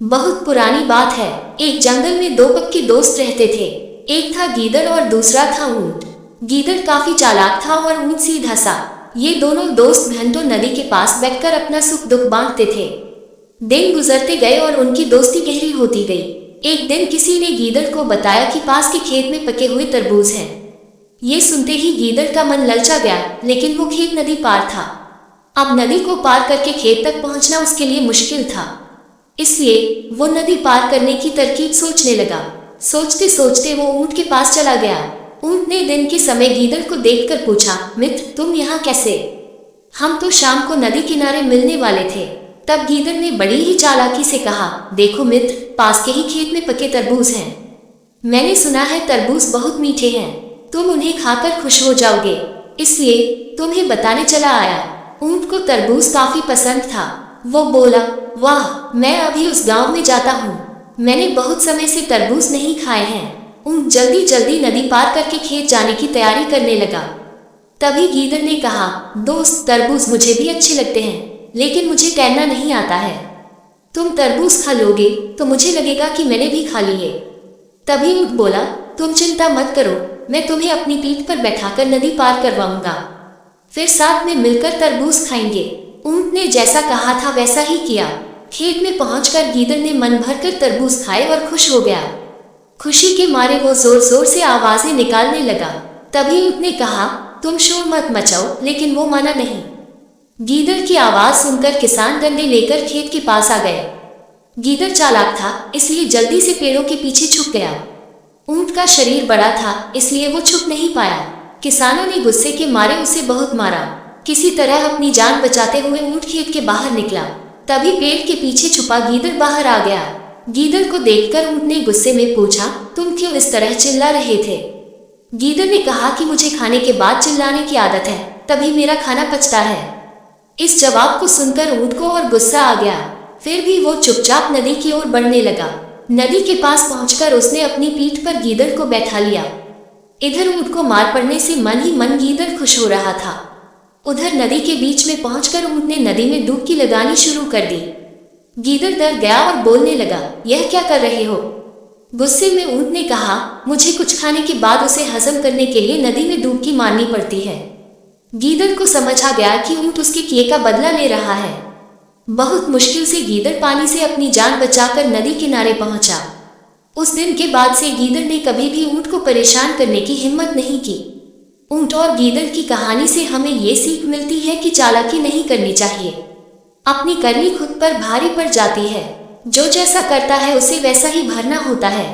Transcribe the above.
बहुत पुरानी बात है। एक जंगल में दो पक्के दोस्त रहते थे। एक था गीदड़ और दूसरा था ऊंट। गीदड़ काफी चालाक था और ऊंट सीधा सा। ये दोनों दोस्त घंटों नदी के पास बैठकर अपना सुख दुख बांटते थे। दिन गुजरते गए और उनकी दोस्ती गहरी होती गई। एक दिन किसी ने गीदड़ को बताया कि पास के खेत में पके हुए तरबूज हैं। ये सुनते ही गीदड़ का मन ललचा गया, लेकिन वो खेत नदी पार था। अब नदी को पार करके खेत तक पहुंचना उसके लिए मुश्किल था, इसलिए वो नदी पार करने की तरकीब सोचने लगा। सोचते सोचते वो ऊंट के पास चला गया। ऊंट ने दिन के समय गीदड़ को देखकर पूछा, मित्र तुम यहाँ कैसे? हम तो शाम को नदी किनारे मिलने वाले थे। तब गीदड़ ने बड़ी ही चालाकी से कहा, देखो मित्र, पास के ही खेत में पके तरबूज हैं। मैंने सुना है तरबूज बहुत मीठे हैं, तुम उन्हें खाकर खुश हो जाओगे, इसलिए तुम्हें बताने चला आया। ऊंट को तरबूज काफी पसंद था। वो बोला, वाह, मैं अभी उस गांव में जाता हूँ, मैंने बहुत समय से तरबूज नहीं खाए हैं। ऊंट जल्दी जल्दी नदी पार करके खेत जाने की तैयारी करने लगा। तभी गीदड़ ने कहा, दोस्त, तरबूज मुझे भी अच्छे लगते हैं, लेकिन मुझे तैरना नहीं आता है। तुम तरबूज खा लोगे तो मुझे लगेगा कि मैंने भी खा लिए। तभी ऊंट बोला, तुम चिंता मत करो, मैं तुम्हें अपनी पीठ पर बैठाकर नदी पार करवाऊंगा, फिर साथ में मिलकर तरबूज खाएंगे। ऊंट ने जैसा कहा था वैसा ही किया। खेत में पहुंचकर गीदड़ ने मन भरकर तरबूज खाए और खुश हो गया। खुशी के मारे वो जोर जोर से आवाजें निकालने लगा। तभी ऊंट ने कहा, तुम शोर मत मचाओ, लेकिन वो माना नहीं। गीदड़ की आवाज सुनकर किसान डंडे लेकर खेत के पास आ गए। गीदड़ चालाक था, इसलिए जल्दी से पेड़ों के पीछे छुप गया। ऊंट का शरीर बड़ा था, इसलिए वो छुप नहीं पाया। किसानों ने गुस्से के मारे उसे बहुत मारा। किसी तरह अपनी जान बचाते हुए ऊंट खेत के बाहर निकला। तभी पेड़ के पीछे छुपा गीदड़ बाहर आ गया। गीदड़ को देखकर ऊंट ने गुस्से में पूछा, तुम क्यों इस तरह चिल्ला रहे थे? गीदड़ ने कहा कि मुझे खाने के बाद चिल्लाने की आदत है, तभी मेरा खाना पचता है। इस जवाब को सुनकर ऊंट को और गुस्सा आ गया। फिर भी वो चुपचाप नदी की ओर बढ़ने लगा। नदी के पास पहुंचकर उसने अपनी पीठ पर गीदड़ को बैठा लिया। इधर ऊंट को मार पड़ने से मन ही मन गीदड़ खुश हो रहा था। उधर नदी के बीच में पहुंचकर ऊंट ने नदी में डुबकी लगानी शुरू कर दी। गीदड़ डर गया और बोलने लगा, यह क्या कर रहे हो? गुस्से में ऊंट ने कहा, मुझे कुछ खाने के बाद उसे हजम करने के लिए नदी में डुबकी मारनी पड़ती है। गीदड़ को समझ आ गया कि ऊंट उसके किए का बदला ले रहा है। बहुत मुश्किल से गीदड़ पानी से अपनी जान बचाकर नदी किनारे पहुंचा। उस दिन के बाद से गीदड़ ने कभी भी ऊंट को परेशान करने की हिम्मत नहीं की। ऊंट और गीदड़ की कहानी से हमें ये सीख मिलती है कि चालाकी नहीं करनी चाहिए। अपनी करनी खुद पर भारी पड़ जाती है। जो जैसा करता है उसे वैसा ही भरना होता है।